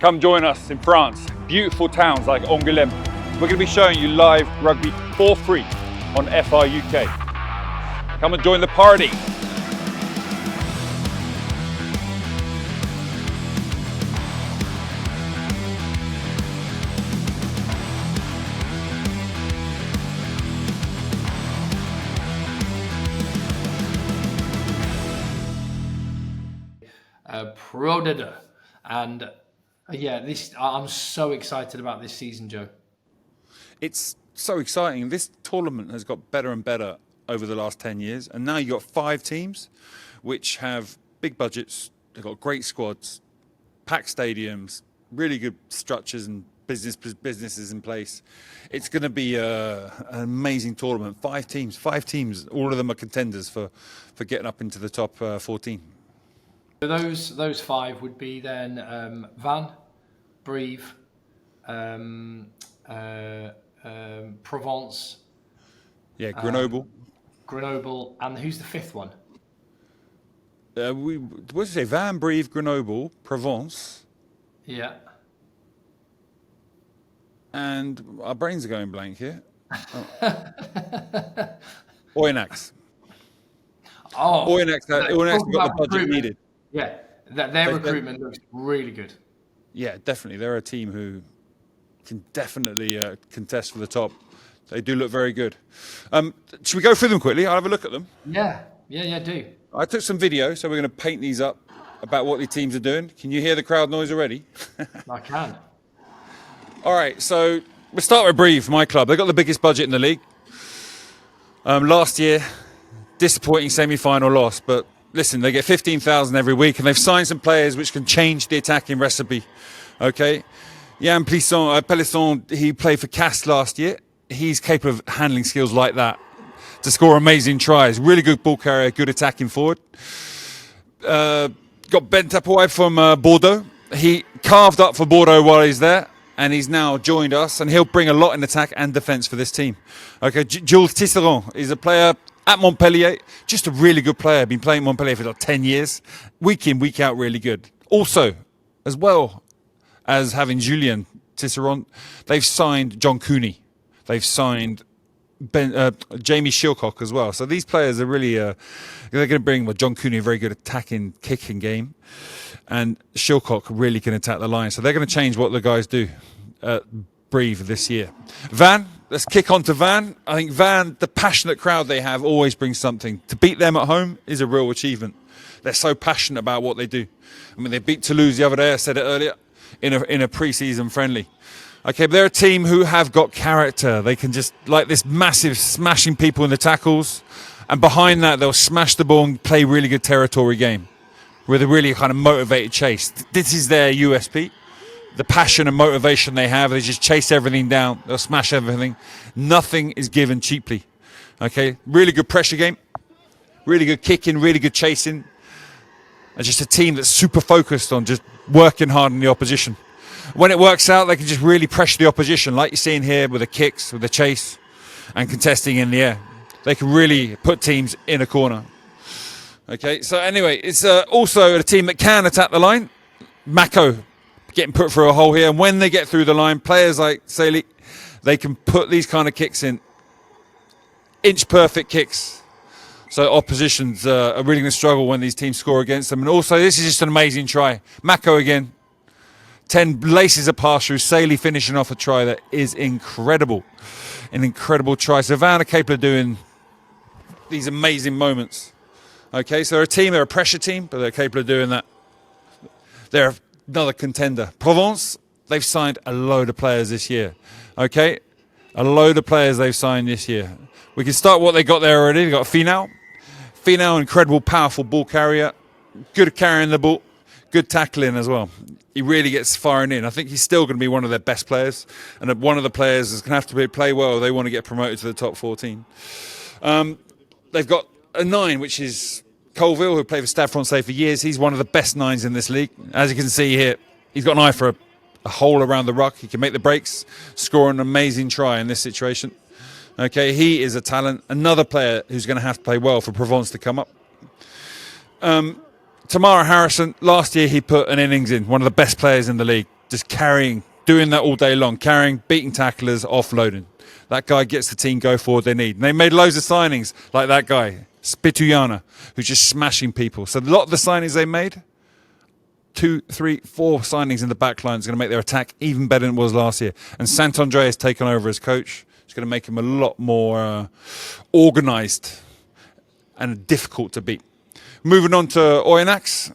come join us in France. Beautiful towns like Angoulême. We're going to be showing you live rugby for free on FR UK. Come and join the party. ProD2. And yeah, I'm so excited about this season, Joe. It's so exciting. This tournament has got better and better over the last 10 years. And now you've got 5 teams which have big budgets. They've got great squads, packed stadiums, really good structures and businesses in place. It's going to be an amazing tournament. 5 teams. All of them are contenders for getting up into the top 14. Those 5 would be then Van, Brive, Provence. Yeah, Grenoble. Grenoble, and who's the 5th one? What did you say? Van, Brive, Grenoble, Provence. Yeah. And our brains are going blank here. Oh. Oyonnax. Oh, Oyonnax got the budget needed. Yeah, their recruitment looks really good. Yeah, definitely. They're a team who can definitely contest for the top. They do look very good. Should we go through them quickly? I'll have a look at them. Yeah, do. I took some video, so we're going to paint these up about what the teams are doing. Can you hear the crowd noise already? I can. All right, so we'll start with Brive, my club. They've got the biggest budget in the league. Last year, disappointing semi-final loss, but listen, they get 15,000 every week, and they've signed some players which can change the attacking recipe. Okay, Yann Pelisson, he played for Castres last year. He's capable of handling skills like that to score amazing tries. Really good ball carrier, good attacking forward. Got Ben Tapoy from Bordeaux. He carved up for Bordeaux while he's there, and he's now joined us, and he'll bring a lot in attack and defence for this team. Okay, Jules Tisserand is a player at Montpellier, just a really good player. Been playing Montpellier for like 10 years. Week in, week out, really good. Also, as well as having Julien Tisserand, they've signed John Cooney. They've signed Jamie Shilcock as well. So these players are really, they're going to bring John Cooney, a very good attacking, kicking game. And Shilcock really can attack the line. So they're going to change what the guys do at Brive this year. Van. Let's kick on to Van. I think Van, the passionate crowd they have, always brings something. To beat them at home is a real achievement. They're so passionate about what they do. I mean, they beat Toulouse the other day, I said it earlier, in a pre-season friendly. Okay, but they're a team who have got character. They can just, like this massive smashing people in the tackles, and behind that they'll smash the ball and play really good territory game with a really kind of motivated chase. This is their USP. The passion and motivation they have, they just chase everything down. They'll smash everything. Nothing is given cheaply. Okay, really good pressure game, really good kicking, really good chasing. And just a team that's super focused on just working hard on the opposition. When it works out, they can just really pressure the opposition, like you're seeing here with the kicks, with the chase, and contesting in the air. They can really put teams in a corner. Okay, so anyway, it's also a team that can attack the line. Mako getting put through a hole here, and when they get through the line, players like Saley, they can put these kind of kicks in, inch perfect kicks. So oppositions are really going to struggle when these teams score against them. And also, this is just an amazing try. Mako again, 10 laces a pass through. Saley finishing off a try that is incredible, an incredible try. So Van are capable of doing these amazing moments. Okay, so they're a pressure team, but they're capable of doing that. They're another contender. Provence, they've signed a load of players this year. Okay? A load of players they've signed this year. We can start what they got there already. They've got Finau. Finau, incredible, powerful ball carrier. Good at carrying the ball. Good tackling as well. He really gets firing in. I think he's still going to be one of their best players. And one of the players is going to have to play well if they want to get promoted to the top 14. They've got a 9, which is Colville, who played for Stade Francais for years. He's one of the best 9s in this league. As you can see here, he's got an eye for a hole around the ruck. He can make the breaks, score an amazing try in this situation. Okay, he is a talent. Another player who's going to have to play well for Provence to come up. Tamara Harrison, last year he put an innings in, one of the best players in the league. just carrying, doing that all day long, carrying, beating tacklers, offloading. That guy gets the team go forward they need. And they made loads of signings like that guy, Spituyana, who's just smashing people. So a lot of the signings they made, 2, 3, 4 signings in the back line is going to make their attack even better than it was last year. And Sant'Andrea has taken over as coach. It's going to make him a lot more organised and difficult to beat. Moving on to Oyonnax.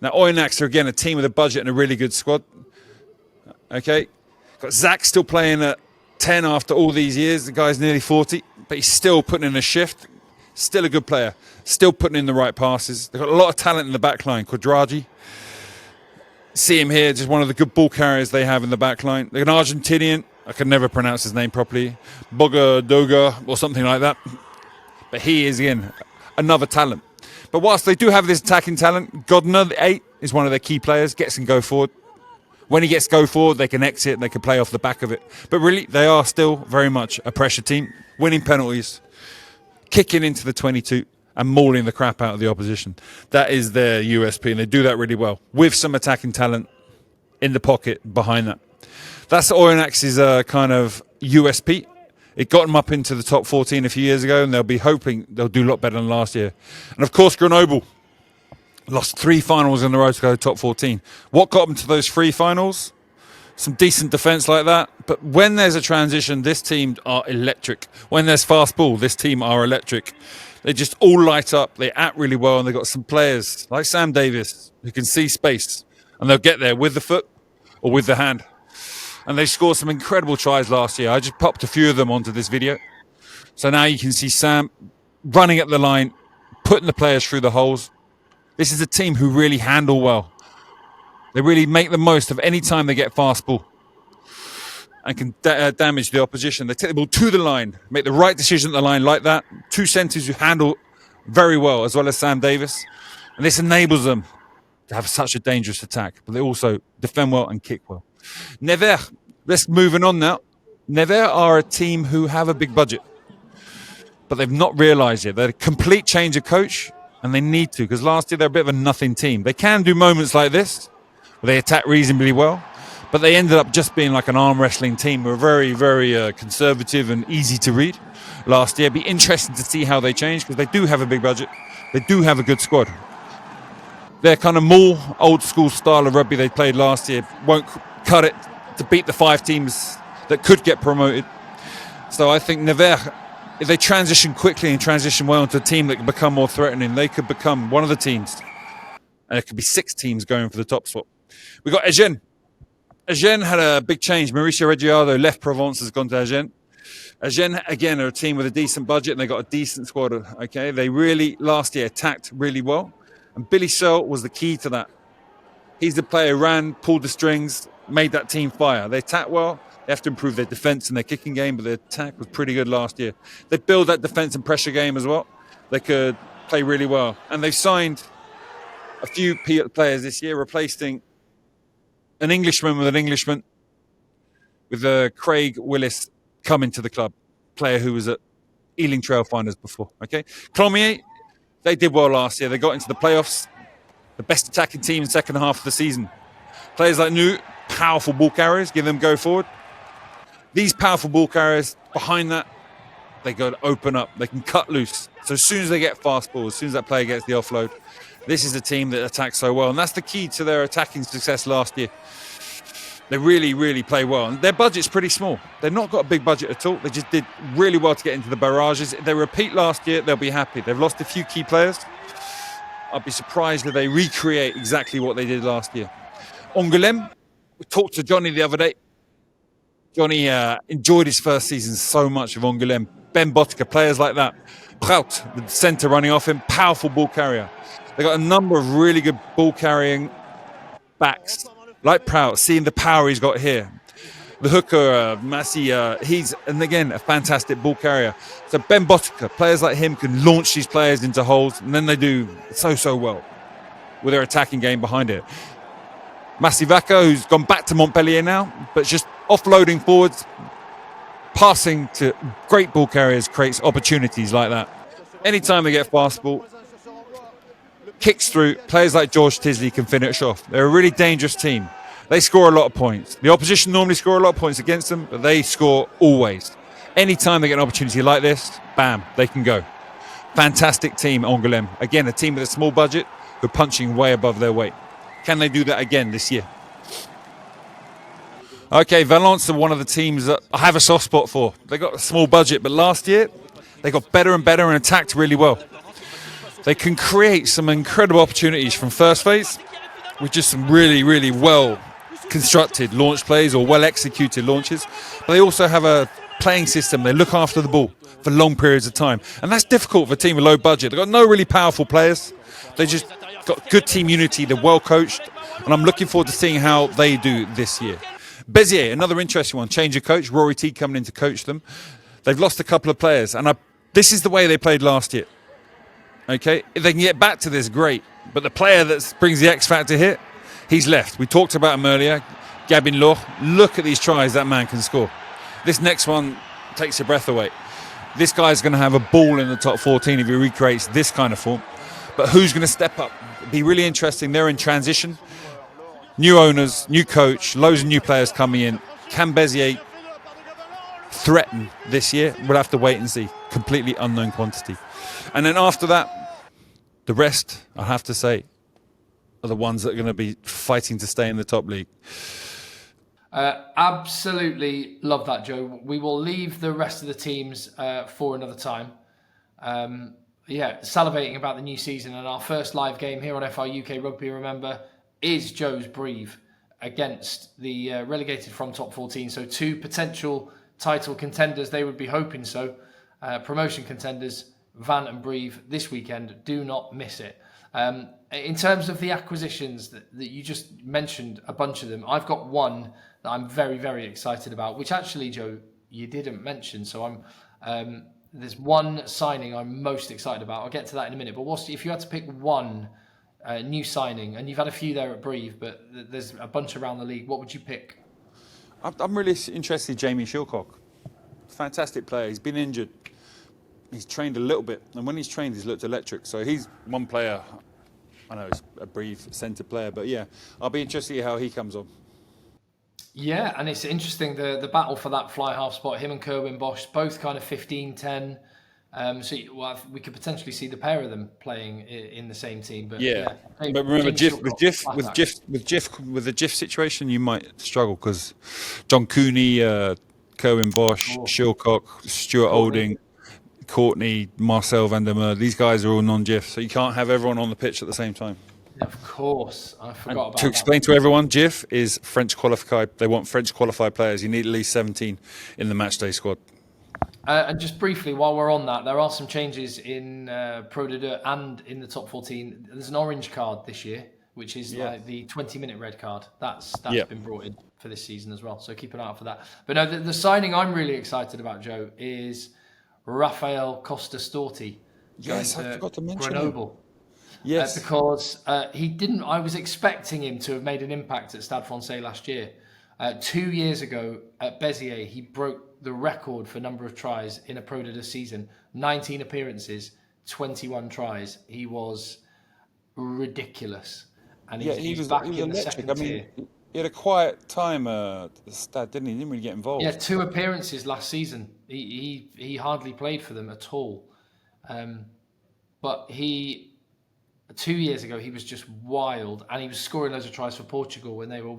Now, Oyonnax are, again, a team with a budget and a really good squad. Okay. Got Zach still playing at 10 after all these years. The guy's nearly 40, but he's still putting in a shift. Still a good player. Still putting in the right passes. They've got a lot of talent in the back line. Quadragi. See him here, just one of the good ball carriers they have in the back line. They're an Argentinian. I can never pronounce his name properly. Doga or something like that. But he is, again, another talent. But whilst they do have this attacking talent, Godner, the 8, is one of their key players, gets him go forward. When he gets go forward, they can exit and they can play off the back of it. But really, they are still very much a pressure team, winning penalties, kicking into the 22 and mauling the crap out of the opposition. That is their USP, and they do that really well, with some attacking talent in the pocket behind that. That's Oyonnax's kind of USP. It got them up into the top 14 a few years ago, and they'll be hoping they'll do a lot better than last year. And of course, Grenoble lost 3 finals in a row to go to top 14. What got them to those 3 finals? Some decent defence like that. But when there's a transition, this team are electric. When there's fast ball, this team are electric. They just all light up. They act really well, and they've got some players like Sam Davis who can see space, and they'll get there with the foot or with the hand. And they scored some incredible tries last year. I just popped a few of them onto this video. So now you can see Sam running at the line, putting the players through the holes. This is a team who really handle well. They really make the most of any time they get fast ball and can damage the opposition. They take the ball to the line, make the right decision at the line like that. 2 centres who handle very well, as well as Sam Davis. And this enables them to have such a dangerous attack. But they also defend well and kick well. Nevers, let's moving on now. Nevers are a team who have a big budget, but they've not realised yet. They're a complete change of coach, and they need to, because last year they're a bit of a nothing team. They can do moments like this, where they attack reasonably well, but they ended up just being like an arm wrestling team. Who were very, very conservative and easy to read last year. It'd be interesting to see how they change, because they do have a big budget. They do have a good squad. Their kind of more old school style of rugby they played last year won't cut it to beat the 5 teams that could get promoted. So I think Nevers, if they transition quickly and transition well into a team that can become more threatening, they could become one of the teams. And it could be 6 teams going for the top spot. We got Aix. Aix had a big change. Mauricio Reggiardo left Provence, has gone to Aix. Aix, again, are a team with a decent budget, and they got a decent squad. Okay, they really, last year, attacked really well. And Billy Searle was the key to that. He's the player who ran, pulled the strings, made that team fire. They attack well. They have to improve their defence and their kicking game, but their attack was pretty good last year. They build that defence and pressure game as well. They could play really well. And they've signed a few players this year, replacing an Englishman with an Englishman, with Craig Willis coming to the club, player who was at Ealing Trailfinders before. Okay, Clomier, they did well last year. They got into the playoffs, the best attacking team in the second half of the season. Players like New, powerful ball carriers, give them go forward. These powerful ball carriers, behind that, they go to open up. They can cut loose. So as soon as they get fast ball, as soon as that player gets the offload, this is a team that attacks so well. And that's the key to their attacking success last year. They really, really play well. And their budget's pretty small. They've not got a big budget at all. They just did really well to get into the barrages. If they repeat last year, they'll be happy. They've lost a few key players. I'd be surprised if they recreate exactly what they did last year. Angoulême, we talked to Johnny the other day. Johnny enjoyed his first season so much with Angoulême. Ben Botica, players like that. Prout, the centre running off him, powerful ball carrier. They've got a number of really good ball carrying backs, like Prout, seeing the power he's got here. The hooker, Massey, he's, and again, a fantastic ball carrier. So Ben Botica, players like him can launch these players into holes, and then they do so well with their attacking game behind it. Massivaca, who's gone back to Montpellier now, but just offloading forwards, passing to great ball carriers creates opportunities like that. Anytime they get fast ball, kicks through, players like George Tisley can finish off. They're a really dangerous team. They score a lot of points. The opposition normally score a lot of points against them, but they score always. Anytime they get an opportunity like this, bam, they can go. Fantastic team, Angoulême. Again, a team with a small budget who are punching way above their weight. Can they do that again this year? Okay, Valence are one of the teams that I have a soft spot for. They got a small budget, but last year they got better and better and attacked really well. They can create some incredible opportunities from first phase with just some really, really well constructed launch plays or well executed launches. But they also have a playing system. They look after the ball for long periods of time. And that's difficult for a team with low budget. They've got no really powerful players. They just got good team unity. They're well coached. And I'm looking forward to seeing how they do this year. Bezier, another interesting one. Change of coach. Rory T coming in to coach them. They've lost a couple of players. And this is the way they played last year. Okay? If they can get back to this, great. But the player that brings the X factor here, he's left. We talked about him earlier. Gabin Loch. Look at these tries that man can score. This next one takes your breath away. This guy's going to have a ball in the top 14 if he recreates this kind of form. But who's going to step up? It'll be really interesting. They're in transition. New owners, new coach, loads of new players coming in. Can Bezier threaten this year? We'll have to wait and see. Completely unknown quantity. And then after that, the rest, I have to say, are the ones that are going to be fighting to stay in the top league. Absolutely love that, Joe. We will leave the rest of the teams for another time. Salivating about the new season, and our first live game here on FR UK Rugby, remember, is Joe's Brive against the relegated from top 14. So 2 potential title contenders, they would be hoping so. Promotion contenders, Van and Brive this weekend. Do not miss it. In terms of the acquisitions that you just mentioned, a bunch of them, I've got one that I'm very, very excited about, which actually, Joe, you didn't mention. So there's one signing I'm most excited about. I'll get to that in a minute. But if you had to pick one new signing, and you've had a few there at Brive, but there's a bunch around the league, what would you pick? I'm really interested in Jamie Shilcock. Fantastic player. He's been injured. He's trained a little bit, and when he's trained, he's looked electric. So he's one player. I know it's a Brive centre player, but yeah, I'll be interested to see how he comes on. Yeah, and it's interesting, the battle for that fly half spot, him and Kerwin Bosch, both kind of 15-10. We could potentially see the pair of them playing in the same team. But yeah. But remember, with the GIF situation, you might struggle because John Cooney, Kerwin Bosch, Shilcock, Stuart Olding, Courtney, Marcel van der Meer, these guys are all non-GIF, so you can't have everyone on the pitch at the same time. Of course, I forgot about that. To explain to everyone, GIF is French qualified. They want French qualified players. You need at least 17 in the matchday squad. And just briefly, while we're on that, there are some changes in ProD2 and in the top 14. There's an orange card this year, which is like the 20-minute red card. That's been brought in for this season as well. So keep an eye out for that. But no, the signing I'm really excited about, Joe, is Rafael Costa Storti. Yes, I forgot to mention Grenoble. Yes, because he didn't. I was expecting him to have made an impact at Stade Francais last year. 2 years ago at Bezier, he broke the record for number of tries in a ProD2 season. 19 appearances, 21 tries. He was ridiculous, and he's back in the second tier. He had a quiet time at the Stade, didn't he? He didn't really get involved. Yeah, 2 appearances last season. He hardly played for them at all. But 2 years ago, he was just wild, and he was scoring loads of tries for Portugal when they were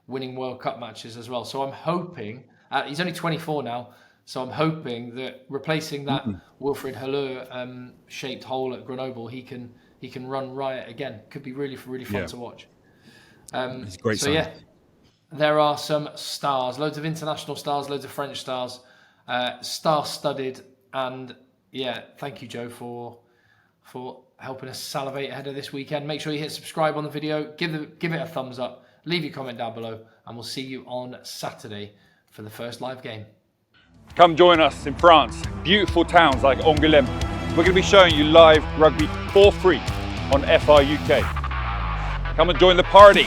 winning World Cup matches as well. So I'm hoping, he's only 24 now, so I'm hoping that replacing that Wilfried Halleur shaped hole at Grenoble, he can run riot again. Could be really, really fun to watch. It's great. So yeah, there are some stars, loads of international stars, loads of French stars, star-studded, and yeah, thank you, Joe, for helping us salivate ahead of this weekend. Make sure you hit subscribe on the video, give it a thumbs up, leave your comment down below, and we'll see you on Saturday for the first live game. Come join us in France, beautiful towns like Angoulême. We're going to be showing you live rugby for free on FR UK. Come and join the party.